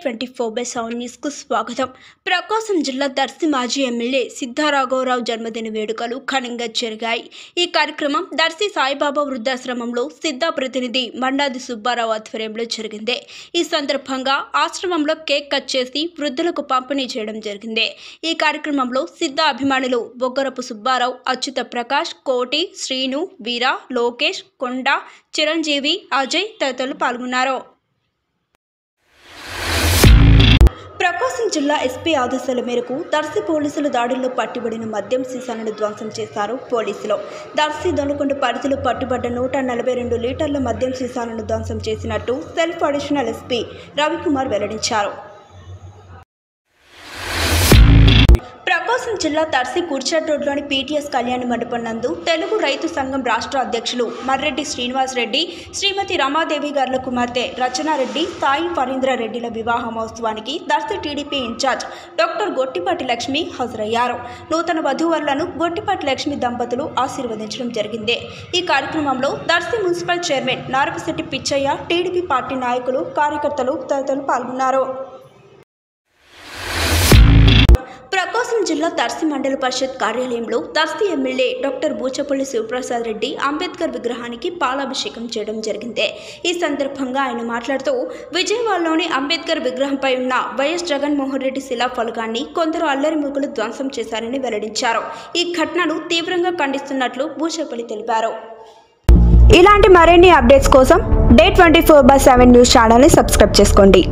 Day24/7 news కు స్వాగతం. ప్రకాశం జిల్లా దర్శి మాజీ ఎమ్మెల్యే సిద్ధారాఘవరావు జన్మదిన వేడుకలు ఘనంగా జరిగాయి. ఈ కార్యక్రమం దర్శి సాయిబాబా వృద్ధాశ్రమంలో సిద్ధా ప్రతినిధి మండాది సుబ్బారావు ఆధ్వర్యంలో జరిగింది. ఈ సందర్భంగా ఆశ్రమంలో కేక్ కట్ చేసి వృద్ధులకు పంపిణీ చేయడం జరిగింది. ఈ కార్యక్రమంలో సిద్ధా అభిమానులు బొగ్గరపు సుబ్బారావు, అచ్యుత ప్రకాష్, కోటి, శ్రీను, వీర, లోకేష్, కొండ, చిరంజీవి, అజయ్ తదితరులు పాల్గొన్నారు. ప్రకాశం జిల్లా ఎస్పీ ఆదేశాల మేరకు దర్శి పోలీసులు దాడుల్లో పట్టుబడిన మద్యం సీసాలను ధ్వంసం చేశారు. పోలీసులు దర్శి దొనకొండ పరిధిలో పట్టుబడ్డ 142 లీటర్ల మద్యం సీసాలను ధ్వంసం చేసినట్టు సెల్ఫ్ అడిషనల్ ఎస్పీ రవికుమార్ వెల్లడించారు. ప్రకాశం జిల్లా దర్శి కుర్చట్ రోడ్లోని పీటీఎస్ కళ్యాణ మండపం నందు తెలుగు రైతు సంఘం రాష్ట్ర అధ్యక్షులు మర్రెడ్డి శ్రీనివాస్ రెడ్డి, శ్రీమతి రమాదేవి గారుల కుమార్తె రచనారెడ్డి, సాయి ఫరీంద్రారెడ్డిల వివాహ మహోత్సవానికి దర్శి టీడీపీ ఇన్ఛార్జ్ డాక్టర్ గొట్టిపాటి లక్ష్మి హాజరయ్యారు. నూతన వధూవరులను గొట్టిపాటి లక్ష్మి దంపతులు ఆశీర్వదించడం జరిగింది. ఈ కార్యక్రమంలో Darsi municipal chairman Narapasetti Pichaiah, TDP party నాయకులు, కార్యకర్తలు తదితరులు పాల్గొన్నారు. ప్రకాశం జిల్లా దర్శి మండల పరిషత్ కార్యాలయంలో దర్శి ఎమ్మెల్యే డాక్టర్ బూచపల్లి శివప్రసాద్ రెడ్డి అంబేద్కర్ విగ్రహానికి పాలాభిషేకం చేయడం జరిగింది. ఈ సందర్భంగా ఆయన మాట్లాడుతూ విజయవాడలోని అంబేద్కర్ విగ్రహంపై ఉన్న వైఎస్ జగన్మోహన్ రెడ్డి శిలాఫలకాన్ని కొందరు అల్లరిముగ్గులు ధ్వంసం చేశారని వెల్లడించారు. ఈ ఘటనను తీవ్రంగా ఖండిస్తున్నట్లు బూచపల్లి తెలిపారు. ఇలాంటి మరిన్ని అప్డేట్స్ కోసం Day24/7 న్యూస్ ఛానల్ని సబ్స్క్రైబ్ చేసుకోండి.